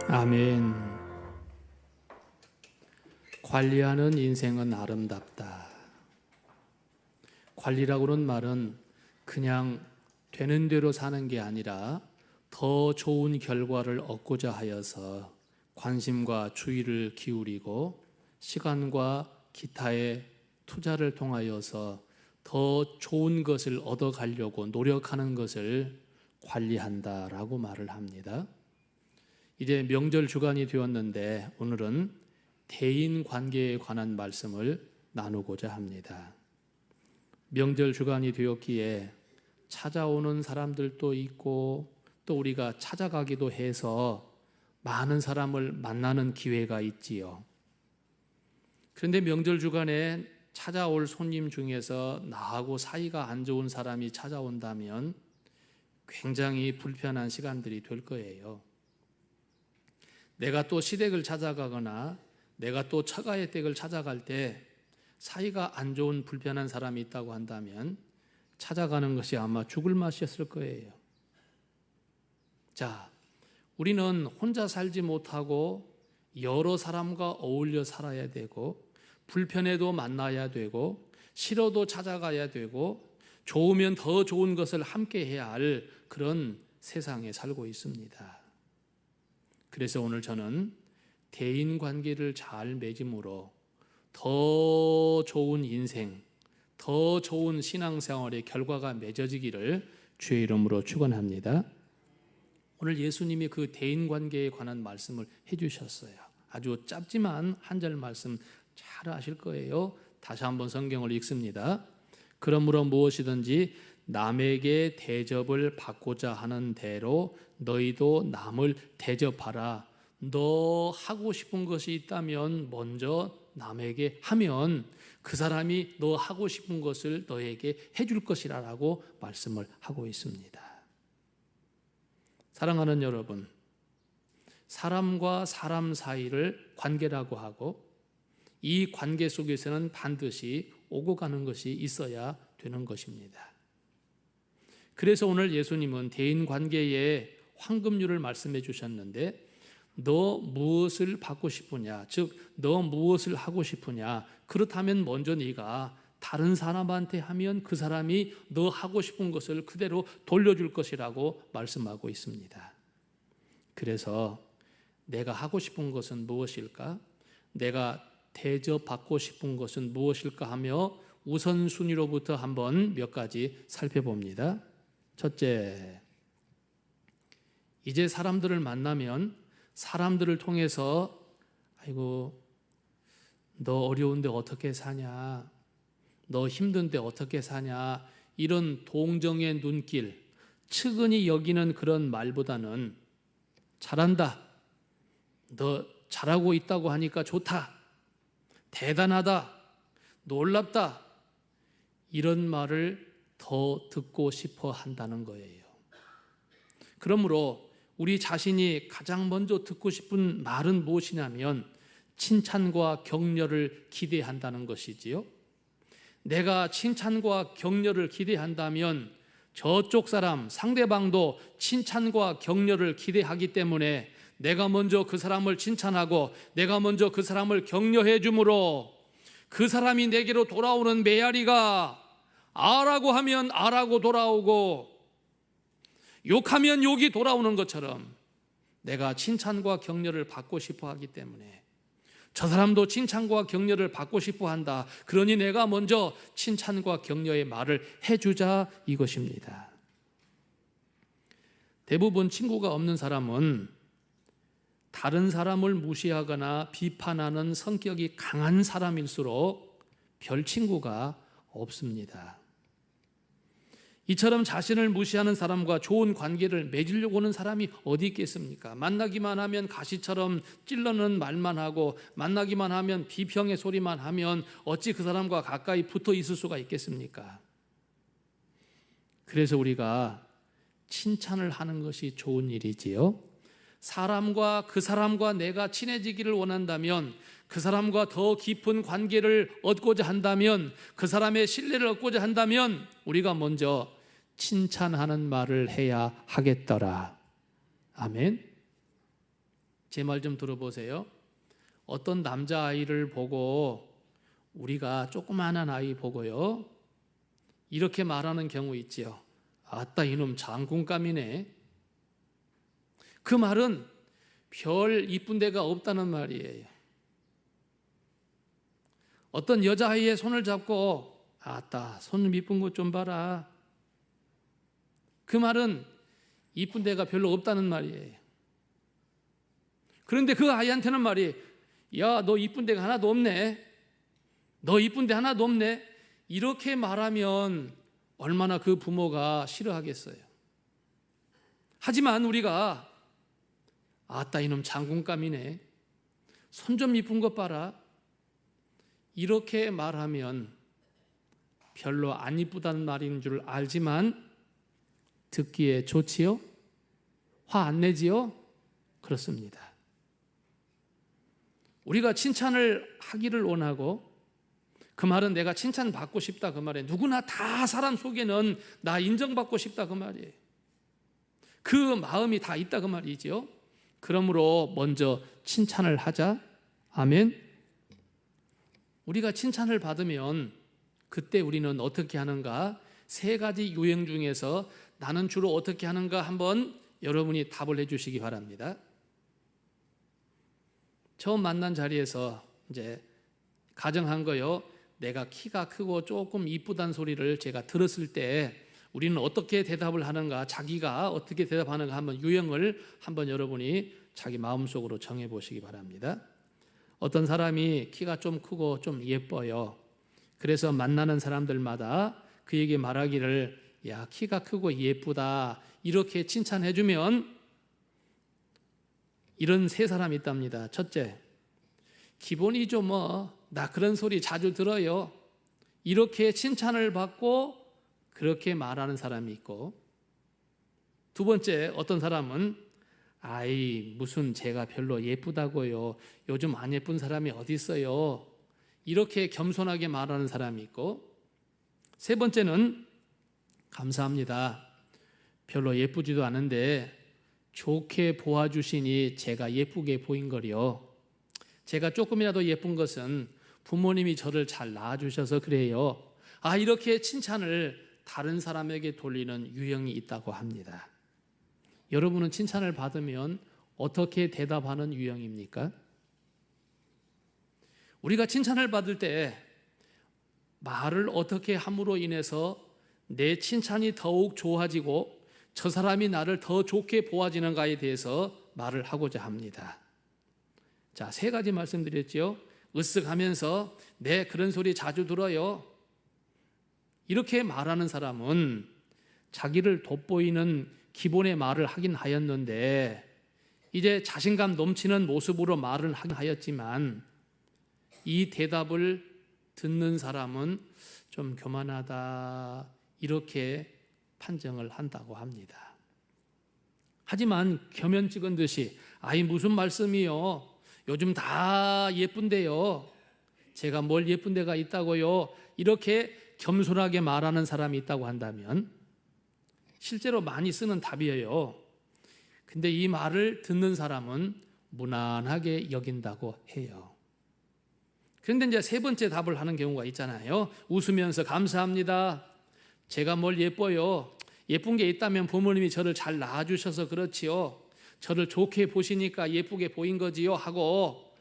아멘. 관리하는 인생은 아름답다. 관리라고는 말은 그냥 되는 대로 사는 게 아니라 더 좋은 결과를 얻고자 하여서 관심과 주의를 기울이고 시간과 기타의 투자를 통하여서 더 좋은 것을 얻어가려고 노력하는 것을 관리한다라고 말을 합니다. 이제 명절 주간이 되었는데 오늘은 대인 관계에 관한 말씀을 나누고자 합니다. 명절 주간이 되었기에 찾아오는 사람들도 있고 또 우리가 찾아가기도 해서 많은 사람을 만나는 기회가 있지요. 그런데 명절 주간에 찾아올 손님 중에서 나하고 사이가 안 좋은 사람이 찾아온다면 굉장히 불편한 시간들이 될 거예요. 내가 또 시댁을 찾아가거나 내가 또 처가의 댁을 찾아갈 때 사이가 안 좋은 불편한 사람이 있다고 한다면 찾아가는 것이 아마 죽을 맛이었을 거예요. 자, 우리는 혼자 살지 못하고 여러 사람과 어울려 살아야 되고 불편해도 만나야 되고 싫어도 찾아가야 되고 좋으면 더 좋은 것을 함께 해야 할 그런 세상에 살고 있습니다. 그래서 오늘 저는 대인관계를 잘 맺음으로 더 좋은 인생, 더 좋은 신앙생활의 결과가 맺어지기를 주의 이름으로 축원합니다. 오늘 예수님이 그 대인관계에 관한 말씀을 해주셨어요. 아주 짧지만 한 절 말씀 잘 아실 거예요. 다시 한번 성경을 읽습니다. 그러므로 무엇이든지 남에게 대접을 받고자 하는 대로 너희도 남을 대접하라. 너 하고 싶은 것이 있다면 먼저 남에게 하면 그 사람이 너 하고 싶은 것을 너에게 해줄 것이라고 말씀을 하고 있습니다. 사랑하는 여러분, 사람과 사람 사이를 관계라고 하고 이 관계 속에서는 반드시 오고 가는 것이 있어야 되는 것입니다. 그래서 오늘 예수님은 대인관계의 황금률을 말씀해 주셨는데 너 무엇을 받고 싶으냐, 즉 너 무엇을 하고 싶으냐, 그렇다면 먼저 네가 다른 사람한테 하면 그 사람이 너 하고 싶은 것을 그대로 돌려줄 것이라고 말씀하고 있습니다. 그래서 내가 하고 싶은 것은 무엇일까? 내가 대접받고 싶은 것은 무엇일까 하며 우선순위로부터 한번 몇 가지 살펴봅니다. 첫째, 이제 사람들을 만나면 사람들을 통해서 아이고 너 어려운데 어떻게 사냐, 너 힘든데 어떻게 사냐, 이런 동정의 눈길, 측은히 여기는 그런 말보다는 잘한다, 너 잘하고 있다고 하니까 좋다, 대단하다, 놀랍다, 이런 말을 더 듣고 싶어 한다는 거예요. 그러므로 우리 자신이 가장 먼저 듣고 싶은 말은 무엇이냐면 칭찬과 격려를 기대한다는 것이지요. 내가 칭찬과 격려를 기대한다면 저쪽 사람, 상대방도 칭찬과 격려를 기대하기 때문에 내가 먼저 그 사람을 칭찬하고 내가 먼저 그 사람을 격려해 주므로 그 사람이 내게로 돌아오는 메아리가 아라고 하면 아라고 돌아오고 욕하면 욕이 돌아오는 것처럼 내가 칭찬과 격려를 받고 싶어 하기 때문에 저 사람도 칭찬과 격려를 받고 싶어 한다. 그러니 내가 먼저 칭찬과 격려의 말을 해주자, 이것입니다. 대부분 친구가 없는 사람은 다른 사람을 무시하거나 비판하는 성격이 강한 사람일수록 별 친구가 없습니다. 이처럼 자신을 무시하는 사람과 좋은 관계를 맺으려고 하는 사람이 어디 있겠습니까? 만나기만 하면 가시처럼 찔러는 말만 하고 만나기만 하면 비평의 소리만 하면 어찌 그 사람과 가까이 붙어 있을 수가 있겠습니까? 그래서 우리가 칭찬을 하는 것이 좋은 일이지요. 사람과 그 사람과 내가 친해지기를 원한다면, 그 사람과 더 깊은 관계를 얻고자 한다면, 그 사람의 신뢰를 얻고자 한다면 우리가 먼저 칭찬하는 말을 해야 하겠더라. 아멘. 제 말 좀 들어보세요. 어떤 남자아이를 보고 우리가 조그마한 아이 보고요, 이렇게 말하는 경우 있지요. 아따 이놈 장군감이네. 그 말은 별 이쁜 데가 없다는 말이에요. 어떤 여자아이의 손을 잡고 아따 손 이쁜 것 좀 봐라. 그 말은 이쁜 데가 별로 없다는 말이에요. 그런데 그 아이한테는 말이, 야, 너 이쁜 데가 하나도 없네. 너 이쁜 데 하나도 없네. 이렇게 말하면 얼마나 그 부모가 싫어하겠어요. 하지만 우리가 아따 이놈 장군감이네. 손 좀 이쁜 것 봐라. 이렇게 말하면 별로 안 이쁘다는 말인 줄 알지만 듣기에 좋지요? 화 안 내지요? 그렇습니다. 우리가 칭찬을 하기를 원하고, 그 말은 내가 칭찬받고 싶다 그 말이에요. 누구나 다 사람 속에는 나 인정받고 싶다 그 말이에요. 그 마음이 다 있다 그 말이지요. 그러므로 먼저 칭찬을 하자. 아멘. 우리가 칭찬을 받으면 그때 우리는 어떻게 하는가? 세 가지 유형 중에서 나는 주로 어떻게 하는가 한번 여러분이 답을 해주시기 바랍니다. 처음 만난 자리에서 이제 가정한 거요. 내가 키가 크고 조금 이쁘다는 소리를 제가 들었을 때 우리는 어떻게 대답을 하는가, 자기가 어떻게 대답하는가 한번 유형을 한번 여러분이 자기 마음속으로 정해 보시기 바랍니다. 어떤 사람이 키가 좀 크고 좀 예뻐요. 그래서 만나는 사람들마다 그에게 말하기를, 야, 키가 크고 예쁘다, 이렇게 칭찬해 주면 이런 세 사람이 있답니다. 첫째, 기본이죠 뭐, 나 그런 소리 자주 들어요. 이렇게 칭찬을 받고 그렇게 말하는 사람이 있고, 두 번째, 어떤 사람은 아이 무슨 제가 별로 예쁘다고요. 요즘 안 예쁜 사람이 어디 있어요. 이렇게 겸손하게 말하는 사람이 있고, 세 번째는 감사합니다. 별로 예쁘지도 않은데 좋게 보아주시니 제가 예쁘게 보인 거리요. 제가 조금이라도 예쁜 것은 부모님이 저를 잘 낳아주셔서 그래요. 이렇게 칭찬을 다른 사람에게 돌리는 유형이 있다고 합니다. 여러분은 칭찬을 받으면 어떻게 대답하는 유형입니까? 우리가 칭찬을 받을 때 말을 어떻게 함으로 인해서 내 칭찬이 더욱 좋아지고 저 사람이 나를 더 좋게 보아지는가에 대해서 말을 하고자 합니다. 자, 세 가지 말씀드렸죠. 으쓱하면서 네, 그런 소리 자주 들어요. 이렇게 말하는 사람은 자기를 돋보이는 기본의 말을 하긴 하였는데 이제 자신감 넘치는 모습으로 말을 하긴 하였지만 이 대답을 듣는 사람은 좀 교만하다, 이렇게 판정을 한다고 합니다. 하지만 겸연 찍은 듯이 아이 무슨 말씀이요? 요즘 다 예쁜데요. 제가 뭘 예쁜 데가 있다고요? 이렇게 겸손하게 말하는 사람이 있다고 한다면 실제로 많이 쓰는 답이에요. 근데 이 말을 듣는 사람은 무난하게 여긴다고 해요. 그런데 이제 세 번째 답을 하는 경우가 있잖아요. 웃으면서 감사합니다. 제가 뭘 예뻐요. 예쁜 게 있다면 부모님이 저를 잘 낳아주셔서 그렇지요. 저를 좋게 보시니까 예쁘게 보인 거지요 하고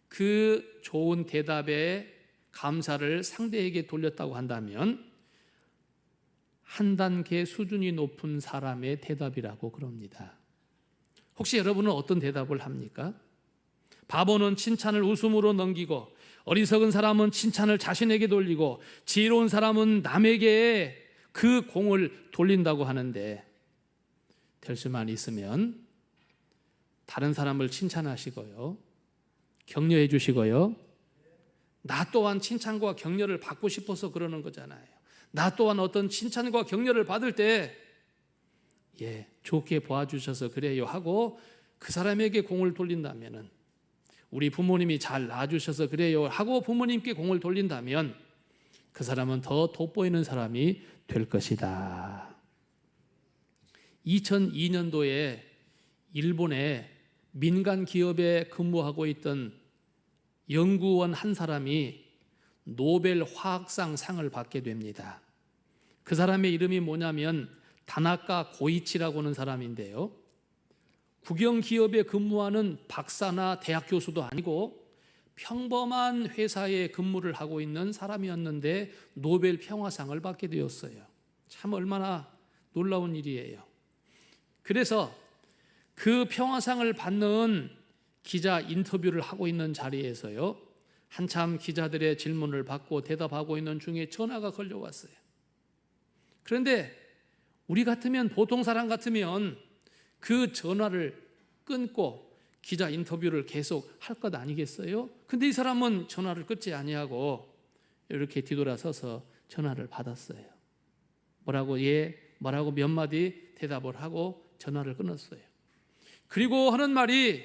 그 좋은 대답에 감사를 상대에게 돌렸다고 한다면 한 단계 수준이 높은 사람의 대답이라고 그럽니다. 혹시 여러분은 어떤 대답을 합니까? 바보는 칭찬을 웃음으로 넘기고 어리석은 사람은 칭찬을 자신에게 돌리고 지혜로운 사람은 남에게 그 공을 돌린다고 하는데 될 수만 있으면 다른 사람을 칭찬하시고요, 격려해 주시고요, 나 또한 칭찬과 격려를 받고 싶어서 그러는 거잖아요. 나 또한 어떤 칭찬과 격려를 받을 때 좋게 봐주셔서 그래요 하고 그 사람에게 공을 돌린다면, 우리 부모님이 잘 낳아주셔서 그래요 하고 부모님께 공을 돌린다면 그 사람은 더 돋보이는 사람이 될 것이다. 2002년도에 일본의 민간 기업에 근무하고 있던 연구원 한 사람이 노벨 화학상 상을 받게 됩니다. 그 사람의 이름이 뭐냐면 다나카 고이치라고 하는 사람인데요. 국영 기업에 근무하는 박사나 대학 교수도 아니고 평범한 회사에 근무를 하고 있는 사람이었는데 노벨 평화상을 받게 되었어요. 참 얼마나 놀라운 일이에요. 그래서 그 평화상을 받는 기자 인터뷰를 하고 있는 자리에서요, 한참 기자들의 질문을 받고 대답하고 있는 중에 전화가 걸려왔어요. 그런데 우리 같으면, 보통 사람 같으면 그 전화를 끊고 기자 인터뷰를 계속 할 것 아니겠어요? 근데 이 사람은 전화를 끊지 아니하고 이렇게 뒤돌아서서 전화를 받았어요. 뭐라고 몇 마디 대답을 하고 전화를 끊었어요. 그리고 하는 말이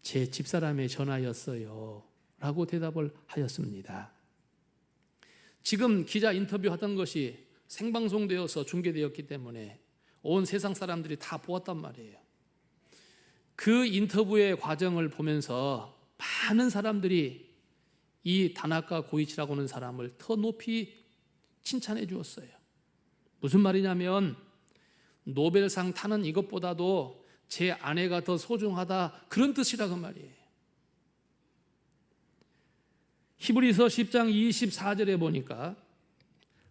제 집사람의 전화였어요 라고 대답을 하였습니다. 지금 기자 인터뷰하던 것이 생방송되어서 중계되었기 때문에 온 세상 사람들이 다 보았단 말이에요. 그 인터뷰의 과정을 보면서 많은 사람들이 이 다나카 고이치라고 하는 사람을 더 높이 칭찬해 주었어요. 무슨 말이냐면 노벨상 타는 이것보다도 제 아내가 더 소중하다, 그런 뜻이라고 말이에요. 히브리서 10장 24절에 보니까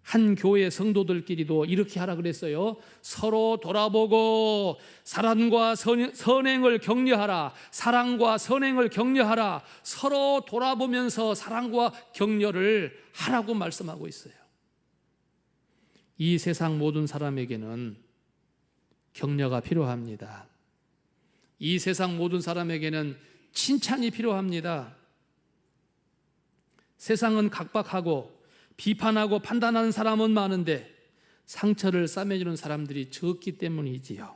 한 교회 성도들끼리도 이렇게 하라 그랬어요. 서로 돌아보고 사랑과 선행을 격려하라. 사랑과 선행을 격려하라. 서로 돌아보면서 사랑과 격려를 하라고 말씀하고 있어요. 이 세상 모든 사람에게는 격려가 필요합니다. 이 세상 모든 사람에게는 칭찬이 필요합니다. 세상은 각박하고 비판하고 판단하는 사람은 많은데 상처를 싸매주는 사람들이 적기 때문이지요.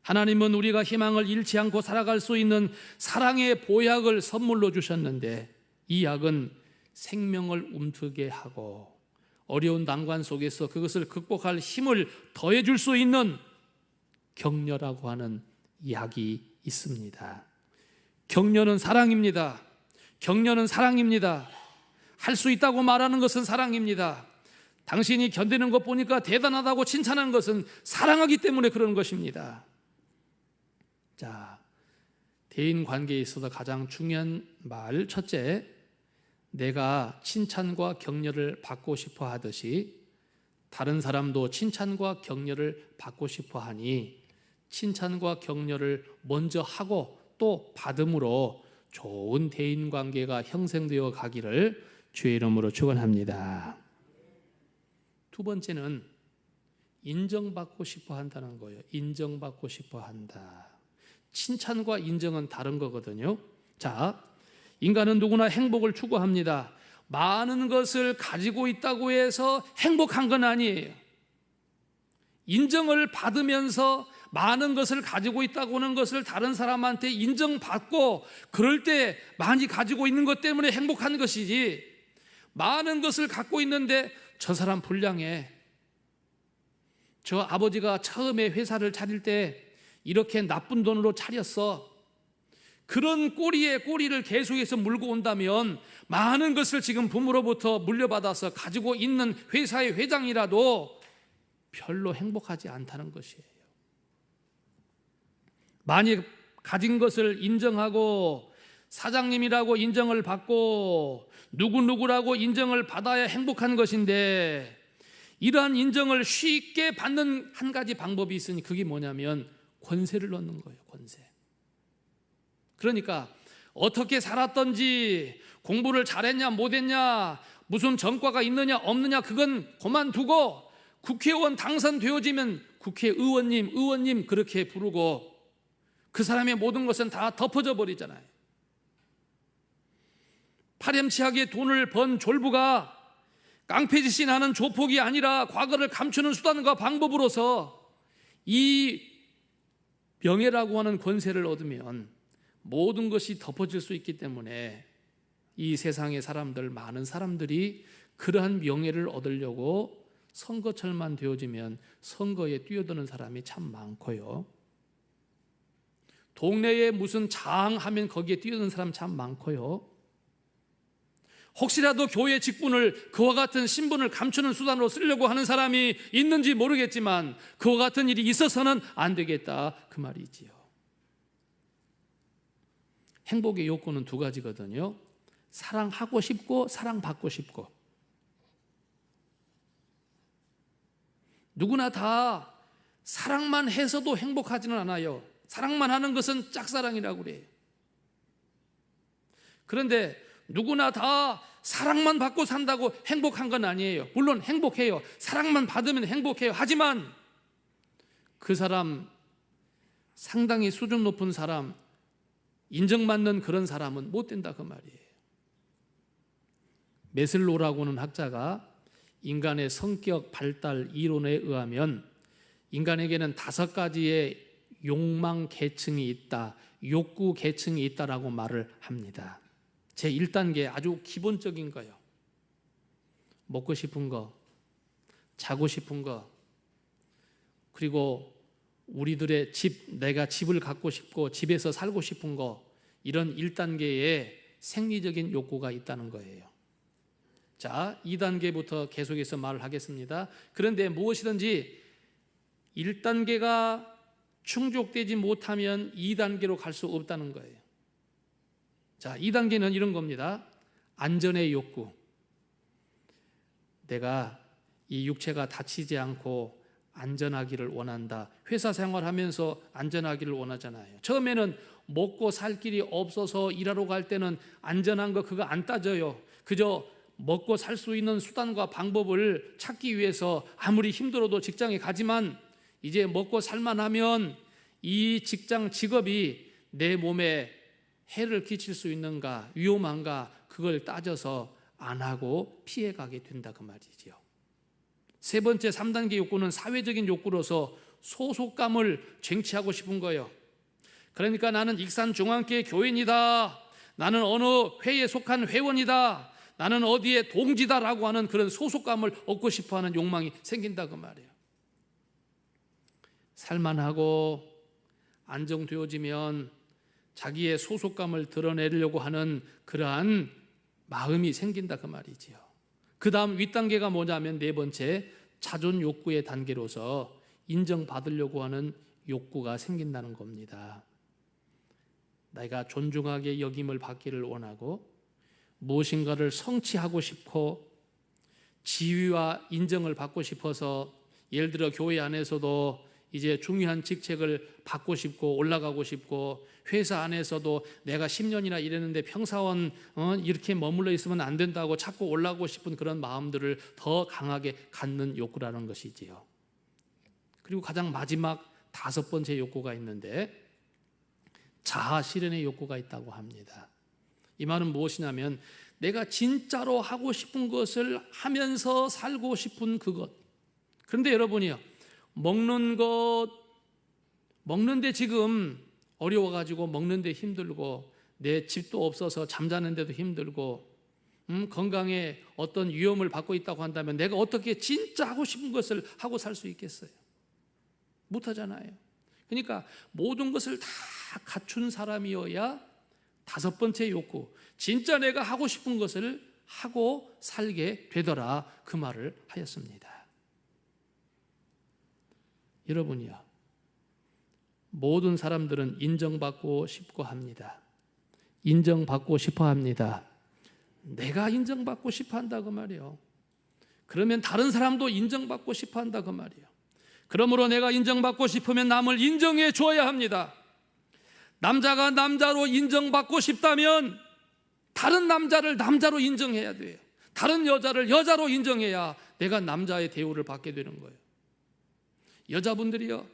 하나님은 우리가 희망을 잃지 않고 살아갈 수 있는 사랑의 보약을 선물로 주셨는데, 이 약은 생명을 움트게 하고 어려운 난관 속에서 그것을 극복할 힘을 더해줄 수 있는 격려라고 하는 약이 있습니다. 격려는 사랑입니다. 격려는 사랑입니다. 할 수 있다고 말하는 것은 사랑입니다. 당신이 견디는 것 보니까 대단하다고 칭찬하는 것은 사랑하기 때문에 그런 것입니다. 자, 대인 관계에 있어서 가장 중요한 말, 첫째, 내가 칭찬과 격려를 받고 싶어 하듯이 다른 사람도 칭찬과 격려를 받고 싶어 하니 칭찬과 격려를 먼저 하고 또 받음으로 좋은 대인 관계가 형성되어 가기를 주의 이름으로 축원합니다. 두 번째는 인정받고 싶어 한다는 거예요. 인정받고 싶어 한다. 칭찬과 인정은 다른 거거든요. 자, 인간은 누구나 행복을 추구합니다. 많은 것을 가지고 있다고 해서 행복한 건 아니에요. 인정을 받으면서 많은 것을 가지고 있다고 하는 것을 다른 사람한테 인정받고 그럴 때 많이 가지고 있는 것 때문에 행복한 것이지, 많은 것을 갖고 있는데 저 사람 불량해, 저 아버지가 처음에 회사를 차릴 때 이렇게 나쁜 돈으로 차렸어, 그런 꼬리에 꼬리를 계속해서 물고 온다면 많은 것을 지금 부모로부터 물려받아서 가지고 있는 회사의 회장이라도 별로 행복하지 않다는 것이에요. 많이 가진 것을 인정하고 사장님이라고 인정을 받고 누구누구라고 인정을 받아야 행복한 것인데, 이러한 인정을 쉽게 받는 한 가지 방법이 있으니 그게 뭐냐면 권세를 얻는 거예요. 권세. 그러니까 어떻게 살았던지, 공부를 잘했냐 못했냐, 무슨 전과가 있느냐 없느냐, 그건 그만두고 국회의원 당선되어지면 국회의원님, 의원님 그렇게 부르고 그 사람의 모든 것은 다 덮어져 버리잖아요. 파렴치하게 돈을 번 졸부가 깡패짓이 나는 조폭이 아니라 과거를 감추는 수단과 방법으로서 이 명예라고 하는 권세를 얻으면 모든 것이 덮어질 수 있기 때문에 이 세상의 사람들, 많은 사람들이 그러한 명예를 얻으려고 선거철만 되어지면 선거에 뛰어드는 사람이 참 많고요. 동네에 무슨 장하면 거기에 뛰어드는 사람 참 많고요. 혹시라도 교회 직분을 그와 같은 신분을 감추는 수단으로 쓰려고 하는 사람이 있는지 모르겠지만 그와 같은 일이 있어서는 안 되겠다 그 말이지요. 행복의 욕구는 두 가지거든요. 사랑하고 싶고 사랑받고 싶고. 누구나 다 사랑만 해서도 행복하지는 않아요. 사랑만 하는 것은 짝사랑이라고 그래요. 그런데 누구나 다 사랑만 받고 산다고 행복한 건 아니에요. 물론 행복해요. 사랑만 받으면 행복해요. 하지만 그 사람, 상당히 수준 높은 사람, 인정받는 그런 사람은 못 된다 그 말이에요. 메슬로라고 하는 학자가 인간의 성격 발달 이론에 의하면 인간에게는 5가지의 욕망 계층이 있다, 욕구 계층이 있다라고 말을 합니다. 제 1단계 아주 기본적인 거예요. 먹고 싶은 거, 자고 싶은 거, 그리고 우리들의 집, 내가 집을 갖고 싶고 집에서 살고 싶은 거, 이런 1단계의 생리적인 욕구가 있다는 거예요. 자, 2단계부터 계속해서 말을 하겠습니다. 그런데 무엇이든지 1단계가 충족되지 못하면 2단계로 갈 수 없다는 거예요. 자, 2단계는 이런 겁니다. 안전의 욕구. 내가 이 육체가 다치지 않고 안전하기를 원한다. 회사 생활하면서 안전하기를 원하잖아요. 처음에는 먹고 살 길이 없어서 일하러 갈 때는 안전한 거 그거 안 따져요. 그저 먹고 살 수 있는 수단과 방법을 찾기 위해서 아무리 힘들어도 직장에 가지만 이제 먹고 살만하면 이 직장 직업이 내 몸에 해를 끼칠 수 있는가, 위험한가, 그걸 따져서 안 하고 피해가게 된다 그 말이죠. 세 번째 3단계 욕구는 사회적인 욕구로서 소속감을 쟁취하고 싶은 거예요. 그러니까 나는 익산중앙교회 교인이다, 나는 어느 회에 속한 회원이다, 나는 어디에 동지다라고 하는 그런 소속감을 얻고 싶어하는 욕망이 생긴다 그 말이에요. 살만하고 안정되어지면 자기의 소속감을 드러내려고 하는 그러한 마음이 생긴다 그 말이지요. 그 다음 윗단계가 뭐냐면 4번째 자존 욕구의 단계로서 인정받으려고 하는 욕구가 생긴다는 겁니다. 내가 존중하게 여김을 받기를 원하고 무엇인가를 성취하고 싶고 지위와 인정을 받고 싶어서, 예를 들어 교회 안에서도 이제 중요한 직책을 받고 싶고 올라가고 싶고, 회사 안에서도 내가 10년이나 일했는데 평사원 이렇게 머물러 있으면 안 된다고 자꾸 올라가고 싶은 그런 마음들을 더 강하게 갖는 욕구라는 것이지요. 그리고 가장 마지막 5번째 욕구가 있는데 자아 실현의 욕구가 있다고 합니다. 이 말은 무엇이냐면 내가 진짜로 하고 싶은 것을 하면서 살고 싶은 그것. 그런데 여러분이요, 먹는데 지금 어려워가지고 먹는데 힘들고, 내 집도 없어서 잠자는데도 힘들고, 건강에 어떤 위험을 받고 있다고 한다면 내가 어떻게 진짜 하고 싶은 것을 하고 살 수 있겠어요? 못하잖아요. 그러니까 모든 것을 다 갖춘 사람이어야 5번째 욕구, 진짜 내가 하고 싶은 것을 하고 살게 되더라 그 말을 하였습니다. 여러분이요, 모든 사람들은 인정받고 싶고 합니다. 인정받고 싶어 합니다. 내가 인정받고 싶어 한다 그 말이에요. 그러면 다른 사람도 인정받고 싶어 한다 그 말이에요. 그러므로 내가 인정받고 싶으면 남을 인정해 줘야 합니다. 남자가 남자로 인정받고 싶다면 다른 남자를 남자로 인정해야 돼요. 다른 여자를 여자로 인정해야 내가 남자의 대우를 받게 되는 거예요. 여자분들이요,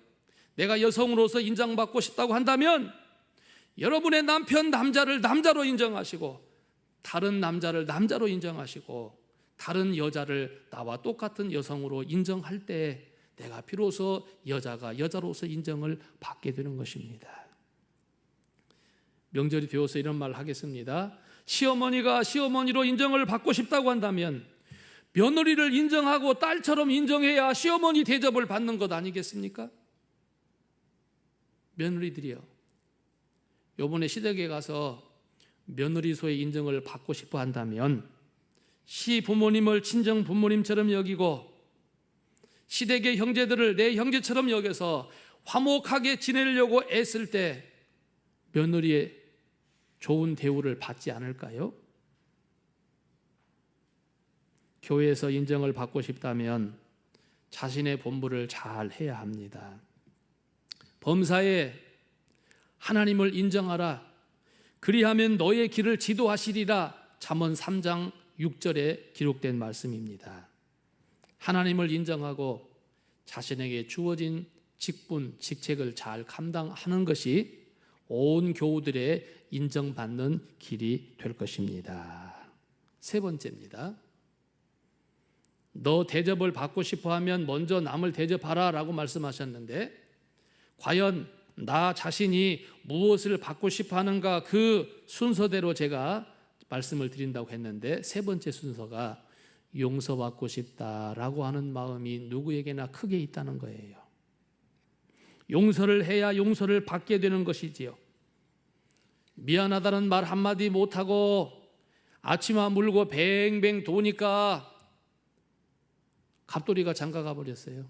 내가 여성으로서 인정받고 싶다고 한다면 여러분의 남편 남자를 남자로 인정하시고, 다른 남자를 남자로 인정하시고, 다른 여자를 나와 똑같은 여성으로 인정할 때 내가 비로소 여자가 여자로서 인정을 받게 되는 것입니다. 명절이 되어서 이런 말을 하겠습니다. 시어머니가 시어머니로 인정을 받고 싶다고 한다면 며느리를 인정하고 딸처럼 인정해야 시어머니 대접을 받는 것 아니겠습니까? 며느리들이요, 요번에 시댁에 가서 며느리소의 인정을 받고 싶어 한다면 시부모님을 친정 부모님처럼 여기고 시댁의 형제들을 내 형제처럼 여겨서 화목하게 지내려고 애쓸 때 며느리의 좋은 대우를 받지 않을까요? 교회에서 인정을 받고 싶다면 자신의 본분을 잘 해야 합니다. 범사에 하나님을 인정하라. 그리하면 너의 길을 지도하시리라. 잠언 3장 6절에 기록된 말씀입니다. 하나님을 인정하고 자신에게 주어진 직분, 직책을 잘 감당하는 것이 온 교우들의 인정받는 길이 될 것입니다. 세 번째입니다. 너 대접을 받고 싶어하면 먼저 남을 대접하라 라고 말씀하셨는데, 과연 나 자신이 무엇을 받고 싶어하는가, 그 순서대로 제가 말씀을 드린다고 했는데, 세 번째 순서가 용서받고 싶다라고 하는 마음이 누구에게나 크게 있다는 거예요. 용서를 해야 용서를 받게 되는 것이지요. 미안하다는 말 한마디 못하고 아치마 물고 뱅뱅 도니까 갑돌이가 장가가 버렸어요.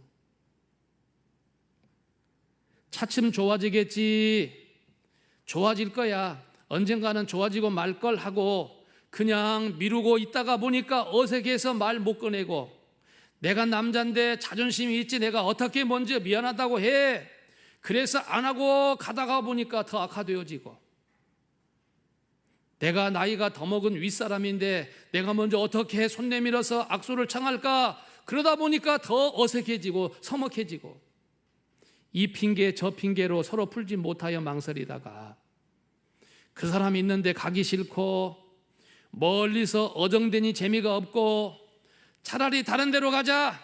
차츰 좋아지겠지, 좋아질 거야, 언젠가는 좋아지고 말 걸 하고 그냥 미루고 있다가 보니까 어색해서 말 못 꺼내고, 내가 남잔데 자존심이 있지 내가 어떻게 먼저 미안하다고 해, 그래서 안 하고 가다가 보니까 더 악화되어지고, 내가 나이가 더 먹은 윗사람인데 내가 먼저 어떻게 손 내밀어서 악수를 청할까, 그러다 보니까 더 어색해지고 서먹해지고, 이 핑계 저 핑계로 서로 풀지 못하여 망설이다가 그 사람 있는데 가기 싫고 멀리서 어정되니 재미가 없고 차라리 다른 데로 가자.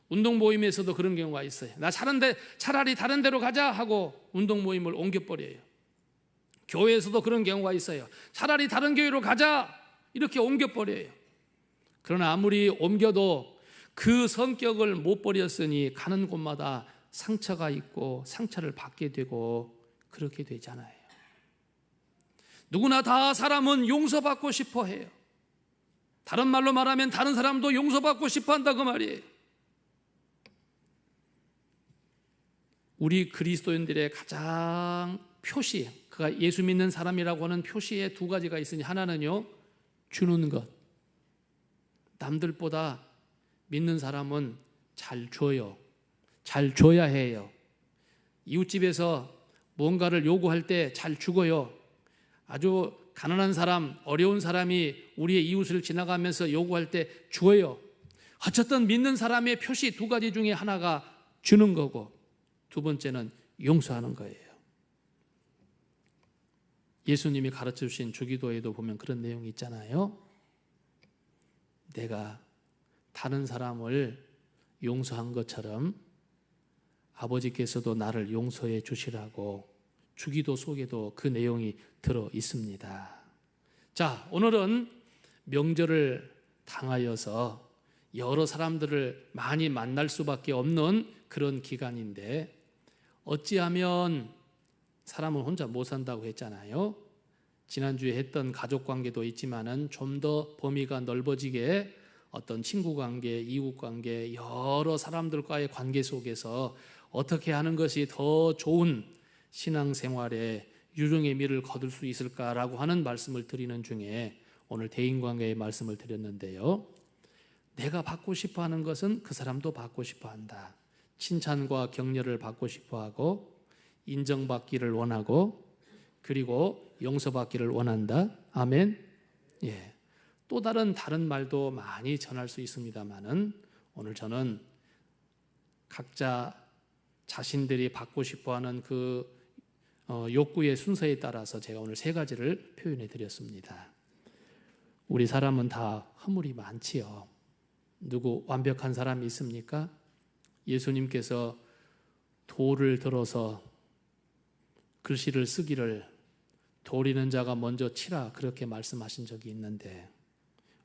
운동 모임에서도 그런 경우가 있어요. 나 차라리 다른 데로 가자 하고 운동 모임을 옮겨버려요. 교회에서도 그런 경우가 있어요. 차라리 다른 교회로 가자 이렇게 옮겨버려요. 그러나 아무리 옮겨도 그 성격을 못 버렸으니 가는 곳마다 상처가 있고 상처를 받게 되고 그렇게 되잖아요. 누구나 다 사람은 용서받고 싶어 해요. 다른 말로 말하면 다른 사람도 용서받고 싶어 한다 그 말이에요. 우리 그리스도인들의 가장 표시, 그가 예수 믿는 사람이라고 하는 표시에 두 가지가 있으니, 하나는요, 주는 것. 남들보다 믿는 사람은 잘 줘요. 잘 줘야 해요. 이웃집에서 무언가를 요구할 때 잘 주고요. 아주 가난한 사람, 어려운 사람이 우리의 이웃을 지나가면서 요구할 때 주어요. 어쨌든 믿는 사람의 표시 두 가지 중에 하나가 주는 거고, 두 번째는 용서하는 거예요. 예수님이 가르쳐 주신 주기도에도 보면 그런 내용이 있잖아요. 내가 다른 사람을 용서한 것처럼 아버지께서도 나를 용서해 주시라고 주기도 속에도 그 내용이 들어 있습니다. 자, 오늘은 명절을 당하여서 여러 사람들을 많이 만날 수밖에 없는 그런 기간인데, 어찌하면 사람은 혼자 못 산다고 했잖아요. 지난주에 했던 가족관계도 있지만은 좀 더 범위가 넓어지게 어떤 친구관계, 이웃관계, 여러 사람들과의 관계 속에서 어떻게 하는 것이 더 좋은 신앙생활에 유종의 미를 거둘 수 있을까라고 하는 말씀을 드리는 중에 오늘 대인관계의 말씀을 드렸는데요. 내가 받고 싶어하는 것은 그 사람도 받고 싶어한다. 칭찬과 격려를 받고 싶어하고 인정받기를 원하고 그리고 용서받기를 원한다. 아멘. 예. 또 다른 말도 많이 전할 수 있습니다만은 오늘 저는 각자 자신들이 받고 싶어하는 그 욕구의 순서에 따라서 제가 오늘 세 가지를 표현해 드렸습니다. 우리 사람은 다 허물이 많지요. 누구 완벽한 사람이 있습니까? 예수님께서 돌을 들어서 글씨를 쓰기를 도리는 자가 먼저 치라 그렇게 말씀하신 적이 있는데,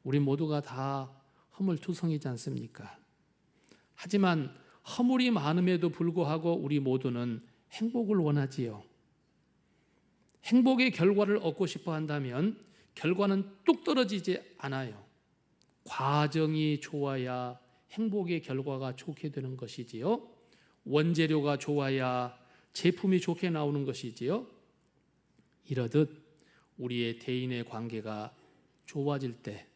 우리 모두가 다 허물투성이지 않습니까? 하지만 허물이 많음에도 불구하고 우리 모두는 행복을 원하지요. 행복의 결과를 얻고 싶어 한다면 결과는 뚝 떨어지지 않아요. 과정이 좋아야 행복의 결과가 좋게 되는 것이지요. 원재료가 좋아야 제품이 좋게 나오는 것이지요. 이러듯 우리의 대인의 관계가 좋아질 때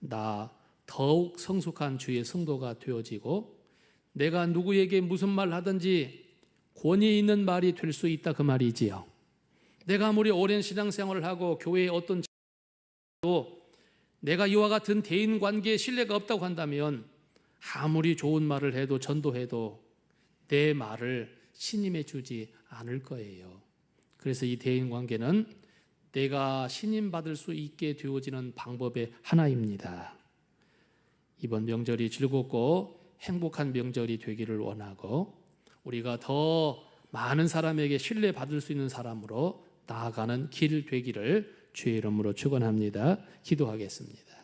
나 더욱 성숙한 주의 성도가 되어지고 내가 누구에게 무슨 말 하든지 권위 있는 말이 될 수 있다 그 말이지요. 내가 아무리 오랜 신앙생활을 하고 교회에 어떤 도 내가 이와 같은 대인 관계에 신뢰가 없다고 한다면 아무리 좋은 말을 해도 전도해도 내 말을 신임해 주지 않을 거예요. 그래서 이 대인 관계는 내가 신임받을 수 있게 되어지는 방법의 하나입니다. 이번 명절이 즐겁고 행복한 명절이 되기를 원하고 우리가 더 많은 사람에게 신뢰받을 수 있는 사람으로 나아가는 길 되기를 주의 이름으로 축원합니다. 기도하겠습니다.